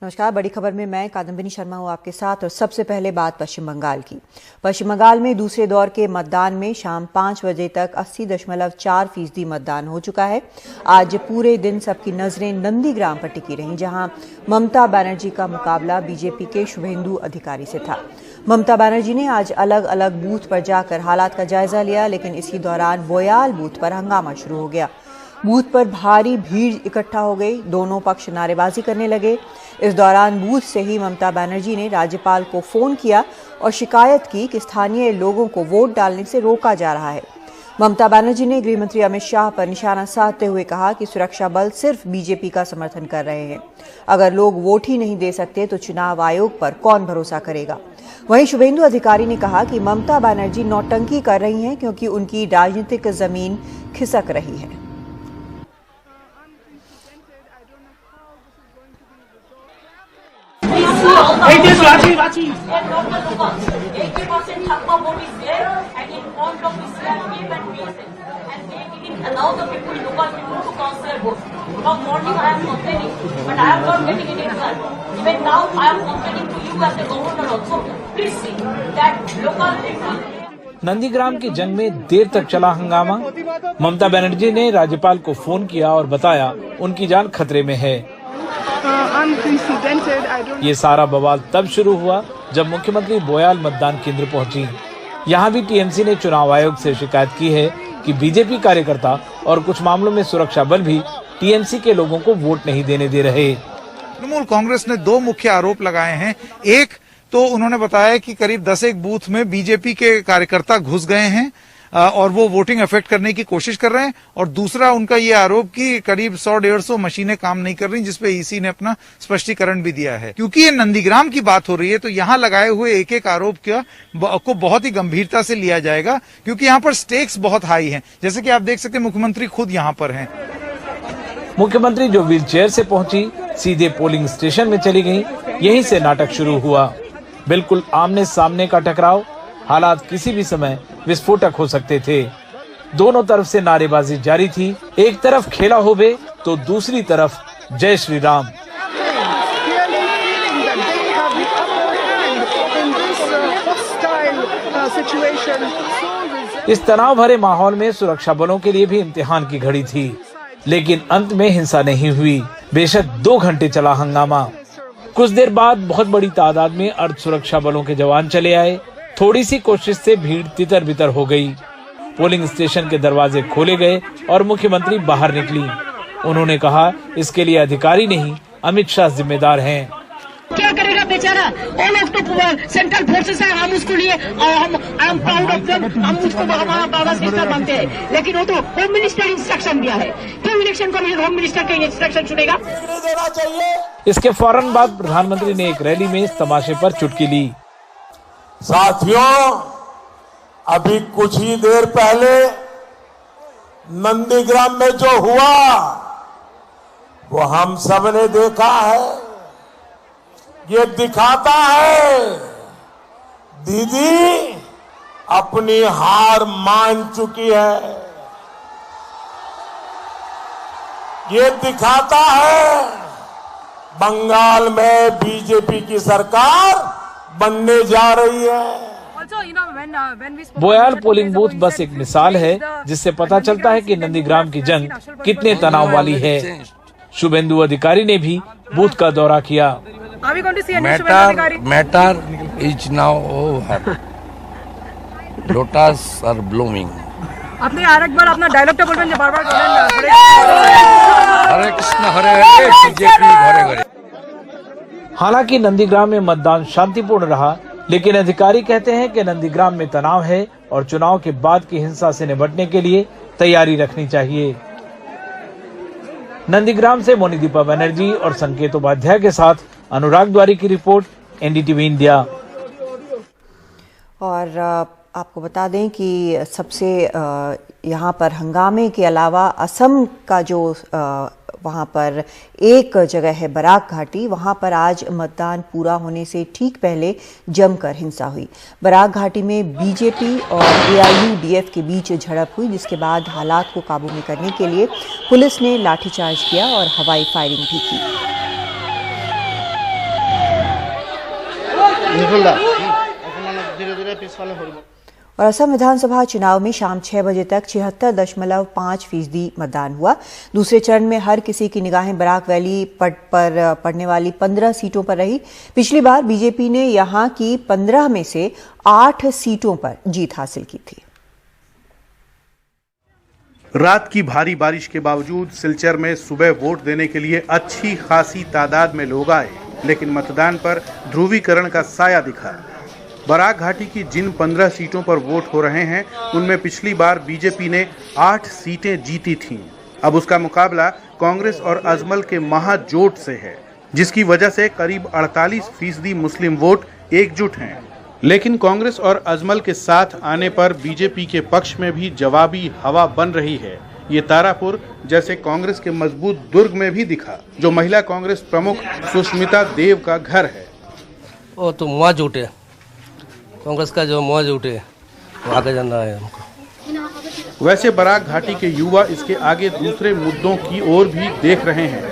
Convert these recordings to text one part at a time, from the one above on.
नमस्कार। बड़ी खबर में मैं कादम्बिनी शर्मा हूं आपके साथ। और सबसे पहले बात पश्चिम बंगाल की। पश्चिम बंगाल में दूसरे दौर के मतदान में शाम 5 बजे तक 80.4% मतदान हो चुका है। आज पूरे दिन सबकी नजरें नंदीग्राम पर टिकी रहीं, जहां ममता बनर्जी का मुकाबला बीजेपी के शुभेंदु अधिकारी से था। ममता बनर्जी ने आज अलग अलग बूथ पर जाकर हालात का जायजा लिया, लेकिन इसी दौरान बोयाल बूथ पर हंगामा शुरू हो गया। बूथ पर भारी भीड़ इकट्ठा हो गई, दोनों पक्ष नारेबाजी करने लगे। इस दौरान बूथ से ही ममता बनर्जी ने राज्यपाल को फोन किया और शिकायत की कि स्थानीय लोगों को वोट डालने से रोका जा रहा है। ममता बनर्जी ने गृह मंत्री अमित शाह पर निशाना साधते हुए कहा कि सुरक्षा बल सिर्फ बीजेपी का समर्थन कर रहे हैं। अगर लोग वोट ही नहीं दे सकते तो चुनाव आयोग पर कौन भरोसा करेगा। वहीं शुभेंदु अधिकारी ने कहा कि ममता बनर्जी नौटंकी कर रही हैं क्योंकि उनकी राजनीतिक जमीन खिसक रही है। नंदीग्राम की जंग में देर तक चला हंगामा। ममता बनर्जी ने राज्यपाल को फोन किया और बताया उनकी जान खतरे में है। ये सारा बवाल तब शुरू हुआ जब मुख्यमंत्री बोयाल मतदान केंद्र पहुंची। यहाँ भी टीएमसी ने चुनाव आयोग से शिकायत की है कि बीजेपी कार्यकर्ता और कुछ मामलों में सुरक्षा बल भी टीएमसी के लोगों को वोट नहीं देने दे रहे। तृणमूल कांग्रेस ने 2 मुख्य आरोप लगाए हैं। एक तो उन्होंने बताया कि करीब 10 बूथ में बीजेपी के कार्यकर्ता घुस गए हैं और वो वोटिंग अफेक्ट करने की कोशिश कर रहे हैं। और दूसरा उनका ये आरोप कि करीब 100-150 मशीनें काम नहीं कर रही, जिसपे ईसी ने अपना स्पष्टीकरण भी दिया है। क्योंकि ये नंदीग्राम की बात हो रही है तो यहाँ लगाए हुए एक एक आरोप को बहुत ही गंभीरता से लिया जाएगा, क्योंकि यहाँ पर स्टेक्स बहुत हाई हैं। जैसे कि आप देख सकते हैं मुख्यमंत्री खुद यहाँ पर हैं। मुख्यमंत्री जो व्हील चेयर से पहुंची सीधे पोलिंग स्टेशन में चली गई। यहीं से नाटक शुरू हुआ। बिल्कुल आमने सामने का टकराव। हालात किसी भी समय विस्फोटक हो सकते थे। दोनों तरफ से नारेबाजी जारी थी। एक तरफ खेला होवे तो दूसरी तरफ जय श्री राम। इस तनाव भरे माहौल में सुरक्षा बलों के लिए भी इम्तिहान की घड़ी थी, लेकिन अंत में हिंसा नहीं हुई। बेशक 2 घंटे चला हंगामा। कुछ देर बाद बहुत बड़ी तादाद में अर्ध सुरक्षा बलों के जवान चले आए। थोड़ी सी कोशिश से भीड़ तितर बितर हो गई। पोलिंग स्टेशन के दरवाजे खोले गए और मुख्यमंत्री बाहर निकली। उन्होंने कहा इसके लिए अधिकारी नहीं अमित शाह जिम्मेदार हैं। क्या करेगा बेचारा? All of the central forces है, हम उसको लिए हम I am proud of them, हम उसको हमारा बाबा सिस्टर मानते हैं। लेकिन वो तो होम मिनिस्टर इंस्ट्रक्शन दिया है। क्यों इलेक्शन कमीशन होम मिनिस्टर का इंस्ट्रक्शन सुनेगा? इसके फौरन बाद प्रधानमंत्री ने एक रैली में इस तमाशे पर चुटकी ली। साथियों, अभी कुछ ही देर पहले नंदीग्राम में जो हुआ वो हम सब ने देखा है। ये दिखाता है दीदी अपनी हार मान चुकी है। ये दिखाता है बंगाल में बीजेपी की सरकार बनने जा रही है। बोयाल पोलिंग बूथ बस एक मिसाल है जिससे पता चलता है कि नंदीग्राम की जंग कितने तनाव वाली है। शुभेंदु अधिकारी ने भी बूथ का दौरा किया। Matter is now over. Lotus are blooming. আপনি আরেকবার আপনার ডায়লগটা বলবেন যে বারবার বলেন না। हरे कृष्ण हरे हरे बीजेपी घरे घरे। हालांकि नंदीग्राम में मतदान शांतिपूर्ण रहा, लेकिन अधिकारी कहते हैं कि नंदीग्राम में तनाव है और चुनाव के बाद की हिंसा से निपटने के लिए तैयारी रखनी चाहिए। नंदीग्राम से मोनिदीपा बनर्जी और संकेत उपाध्याय के साथ अनुराग द्वारी की रिपोर्ट, एनडीटीवी इंडिया। और आपको बता दें कि सबसे यहाँ पर हंगामे के अलावा असम का जो वहाँ पर एक जगह है बराक घाटी, वहाँ पर आज मतदान पूरा होने से ठीक पहले जमकर हिंसा हुई। बराक घाटी में बीजेपी और एआईयूडीएफ के बीच झड़प हुई, जिसके बाद हालात को काबू में करने के लिए पुलिस ने लाठीचार्ज किया और हवाई फायरिंग भी की। और असम विधानसभा चुनाव में शाम 6 बजे तक 76.5% मतदान हुआ। दूसरे चरण में हर किसी की निगाहें बराक वैली पर पड़ने वाली 15 सीटों पर रही। पिछली बार बीजेपी ने यहां की 15 में से 8 सीटों पर जीत हासिल की थी। रात की भारी बारिश के बावजूद सिलचर में सुबह वोट देने के लिए अच्छी खासी तादाद में लोग आए, लेकिन मतदान पर ध्रुवीकरण का साया दिखा। बराक घाटी की जिन 15 सीटों पर वोट हो रहे हैं, उनमें पिछली बार बीजेपी ने 8 सीटें जीती थीं। अब उसका मुकाबला कांग्रेस और अजमल के महाजोट से है, जिसकी वजह से करीब 48% मुस्लिम वोट एकजुट हैं। लेकिन कांग्रेस और अजमल के साथ आने पर बीजेपी के पक्ष में भी जवाबी हवा बन रही है। ये तारापुर जैसे कांग्रेस के मजबूत दुर्ग में भी दिखा, जो महिला कांग्रेस प्रमुख सुष्मिता देव का घर है। वो तो मौजूद है, कांग्रेस का जो मौजूद है वो आगे जाना है हमको। वैसे बराक घाटी के युवा इसके आगे दूसरे मुद्दों की ओर भी देख रहे हैं।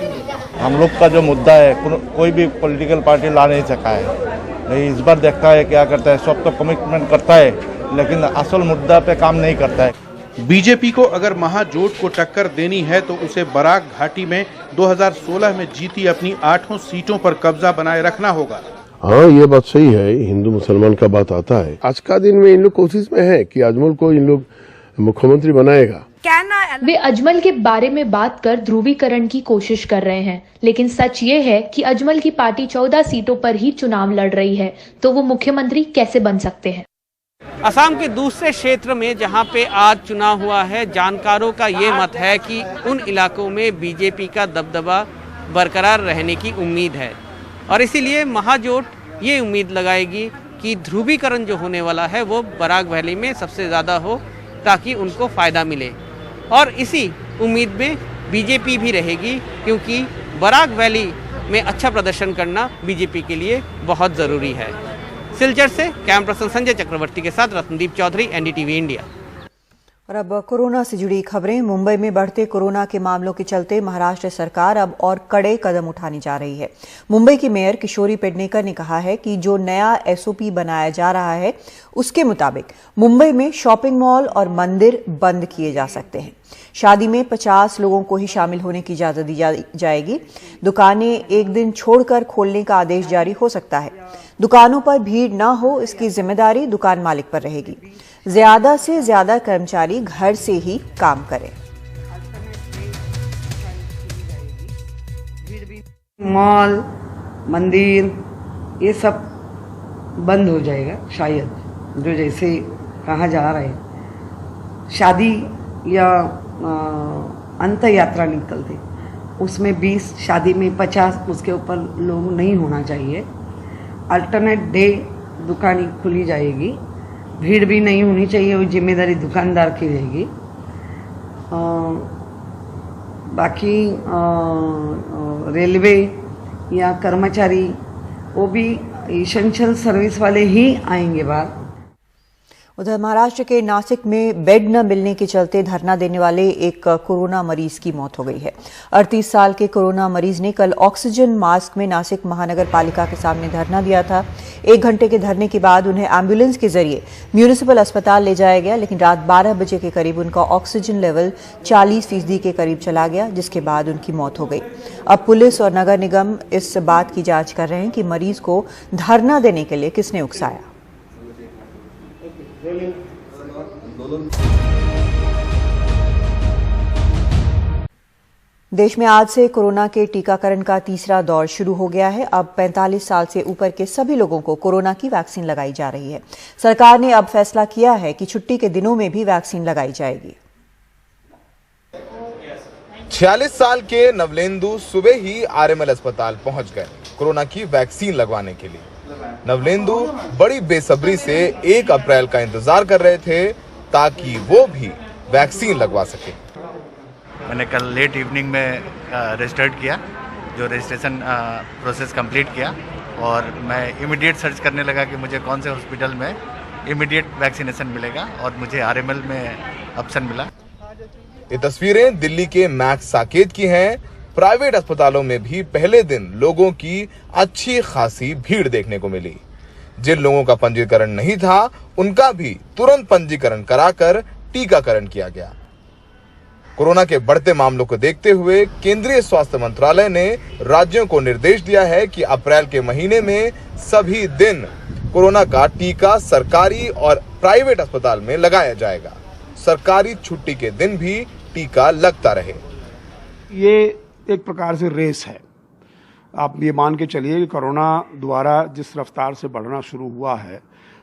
हम लोग का जो मुद्दा है कोई भी पॉलिटिकल पार्टी ला नहीं सका है। इस बार देखता है क्या करता है, सब तो कमिटमेंट करता है लेकिन असल मुद्दा पे काम नहीं करता है। बीजेपी को अगर महाजोट को टक्कर देनी है तो उसे बराक घाटी में 2016 में जीती अपनी 8 सीटों पर कब्जा बनाए रखना होगा। हाँ, ये बात सही है, हिंदू मुसलमान का बात आता है। आज का दिन में इन लोग कोशिश में है कि अजमल को इन लोग मुख्यमंत्री बनाएगा। वे अजमल के बारे में बात कर ध्रुवीकरण की कोशिश कर रहे हैं, लेकिन सच ये है कि अजमल की पार्टी 14 सीटों पर ही चुनाव लड़ रही है, तो वो मुख्यमंत्री कैसे बन सकते हैं। असम के दूसरे क्षेत्र में जहां पे आज चुनाव हुआ है, जानकारों का ये मत है कि उन इलाकों में बीजेपी का दबदबा बरकरार रहने की उम्मीद है और इसीलिए महाजोट ये उम्मीद लगाएगी कि ध्रुवीकरण जो होने वाला है वो बराक वैली में सबसे ज़्यादा हो, ताकि उनको फ़ायदा मिले। और इसी उम्मीद में बीजेपी भी रहेगी, क्योंकि बराक वैली में अच्छा प्रदर्शन करना बीजेपी के लिए बहुत ज़रूरी है। सिलचर से कैमरा पर्सन संजय चक्रवर्ती के साथ रत्नदीप चौधरी, एनडीटीवी इंडिया। और अब कोरोना से जुड़ी खबरें। मुंबई में बढ़ते कोरोना के मामलों के चलते महाराष्ट्र सरकार अब और कड़े कदम उठाने जा रही है। मुंबई की मेयर किशोरी पेडनेकर ने कहा है कि जो नया एसओपी बनाया जा रहा है उसके मुताबिक मुंबई में शॉपिंग मॉल और मंदिर बंद किए जा सकते हैं। शादी में 50 लोगों को ही शामिल होने की इजाजत दी जाएगी। दुकानें एक दिन छोड़कर खोलने का आदेश जारी हो सकता है। दुकानों पर भीड़ न हो, इसकी जिम्मेदारी दुकान मालिक पर रहेगी। ज्यादा से ज्यादा कर्मचारी घर से ही काम करें। मॉल, मंदिर ये सब बंद हो जाएगा शायद, जो जैसे कहा जा रहा है। शादी या अंत यात्रा निकलते उसमें 20, शादी में 50, उसके ऊपर लोग नहीं होना चाहिए। अल्टरनेट डे दुकानें खुली जाएगी, भीड़ भी नहीं होनी चाहिए, वो जिम्मेदारी दुकानदार की रहेगी। बाकी रेलवे या कर्मचारी वो भी एसेंशियल सर्विस वाले ही आएंगे बाहर। उधर महाराष्ट्र के नासिक में बेड न मिलने के चलते धरना देने वाले एक कोरोना मरीज की मौत हो गई है। 38 साल के कोरोना मरीज ने कल ऑक्सीजन मास्क में नासिक महानगर पालिका के सामने धरना दिया था। 1 घंटे के धरने के बाद उन्हें एम्बुलेंस के जरिए म्यूनिसिपल अस्पताल ले जाया गया, लेकिन रात 12 बजे के करीब उनका ऑक्सीजन लेवल 40% के करीब चला गया, जिसके बाद उनकी मौत हो गई। अब पुलिस और नगर निगम इस बात की जांच कर रहे हैं कि मरीज को धरना देने के लिए किसने उकसाया। देश में आज से कोरोना के टीकाकरण का तीसरा दौर शुरू हो गया है। अब 45 साल से ऊपर के सभी लोगों को कोरोना की वैक्सीन लगाई जा रही है। सरकार ने अब फैसला किया है कि छुट्टी के दिनों में भी वैक्सीन लगाई जाएगी। 46 साल के नवलेंदु सुबह ही आरएमएल अस्पताल पहुंच गए कोरोना की वैक्सीन लगवाने के लिए। नवलेंदु बड़ी बेसब्री से 1 अप्रैल का इंतजार कर रहे थे ताकि वो भी वैक्सीन लगवा सके। मैंने कल लेट इवनिंग में रजिस्टर्ड किया, जो रजिस्ट्रेशन प्रोसेस कंप्लीट किया, और मैं इमीडिएट सर्च करने लगा कि मुझे कौन से हॉस्पिटल में इमीडिएट वैक्सीनेशन मिलेगा, और मुझे आरएमएल में ऑप्शन मिला। ये तस्वीरें दिल्ली के मैक्स साकेत की हैं। प्राइवेट अस्पतालों में भी पहले दिन लोगों की अच्छी खासी भीड़ देखने को मिली। जिन लोगों का पंजीकरण नहीं था उनका भी तुरंत पंजीकरण कराकर टीकाकरण किया गया। कोरोना के बढ़ते मामलों को देखते हुए केंद्रीय स्वास्थ्य मंत्रालय ने राज्यों को निर्देश दिया है कि अप्रैल के महीने में सभी दिन कोरोना का टीका सरकारी और प्राइवेट अस्पताल में लगाया जाएगा। सरकारी छुट्टी के दिन भी टीका लगता रहे। ये एक प्रकार से रेस है। आप ये मान के चलिए कि कोरोना द्वारा जिस रफ्तार से बढ़ना शुरू हुआ है,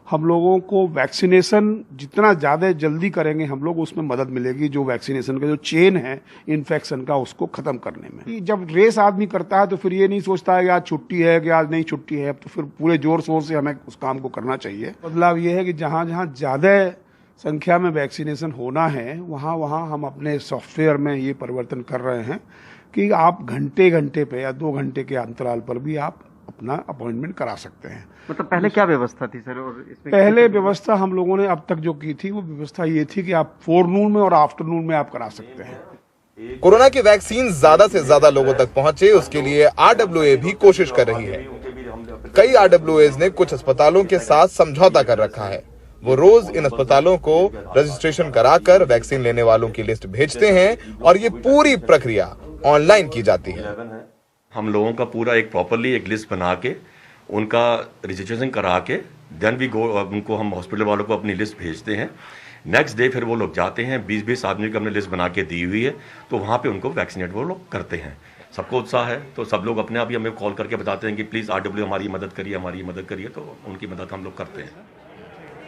हम लोगों को वैक्सीनेशन जितना ज़्यादा जल्दी करेंगे हम लोग उसमें मदद मिलेगी, जो वैक्सीनेशन का जो चेन है इन्फेक्शन का उसको ख़त्म करने में। जब रेस आदमी करता है तो फिर ये नहीं सोचता है कि आज छुट्टी है कि आज नहीं छुट्टी है, तो फिर पूरे जोर शोर से हमें उस काम को करना चाहिए। बदलाव ये है कि जहाँ जहाँ ज़्यादा संख्या में वैक्सीनेशन होना है वहाँ वहाँ हम अपने सॉफ्टवेयर में ये परिवर्तन कर रहे हैं कि आप घंटे घंटे पे या 2 घंटे के अंतराल पर भी आप अपना अपॉइंटमेंट करा सकते हैं। मतलब पहले क्या व्यवस्था थी सर? और इसमें पहले व्यवस्था हम लोगों ने अब तक जो की थी वो व्यवस्था ये थी कि आप फोरनून में और आफ्टरनून में आप करा सकते हैं। कोरोना की वैक्सीन ज्यादा से ज्यादा लोगों तक पहुंचे उसके लिए RWA भी कोशिश कर रही है। कई RWAs ने कुछ अस्पतालों के साथ समझौता कर रखा है। वो रोज इन अस्पतालों को रजिस्ट्रेशन कराकर वैक्सीन लेने वालों की लिस्ट भेजते हैं और ये पूरी प्रक्रिया ऑनलाइन की जाती है। हम लोगों का पूरा एक प्रॉपरली एक लिस्ट बना के उनका रजिस्ट्रेशन करा के देन वी गो, उनको हम हॉस्पिटल वालों को अपनी लिस्ट भेजते हैं। नेक्स्ट डे फिर वो लोग जाते हैं, 20-20 आदमी की हमने लिस्ट बना के दी हुई है, तो वहाँ पे उनको वैक्सीनेट वो लोग करते हैं। सबको उत्साह है तो सब लोग अपने आप ही हमें कॉल करके बताते हैं कि प्लीज़ RWA हमारी मदद करिए, तो उनकी मदद हम लोग करते हैं।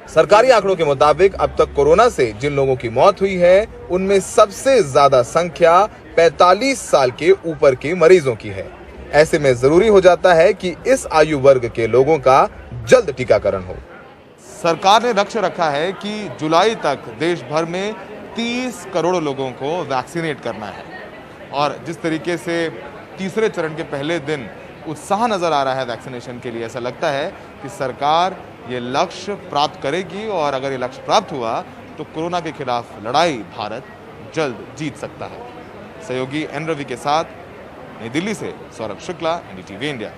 सरकारी आंकड़ों के मुताबिक अब तक कोरोना से जिन लोगों की मौत हुई है उनमें सबसे ज्यादा संख्या 45 साल के ऊपर के मरीजों की है। ऐसे में जरूरी हो जाता है कि इस आयु वर्ग के लोगों का जल्द टीकाकरण हो। सरकार ने लक्ष्य रखा है कि जुलाई तक देश भर में 30 करोड़ लोगों को वैक्सीनेट करना है और जिस तरीके से तीसरे चरण के पहले दिन उत्साह नजर आ रहा है वैक्सीनेशन के लिए, ऐसा लगता है कि सरकार ये लक्ष्य प्राप्त करेगी और अगर ये लक्ष्य प्राप्त हुआ तो कोरोना के खिलाफ लड़ाई भारत जल्द जीत सकता है। सहयोगी एन रवि के साथ नई दिल्ली से सौरभ शुक्ला, NDTV इंडिया।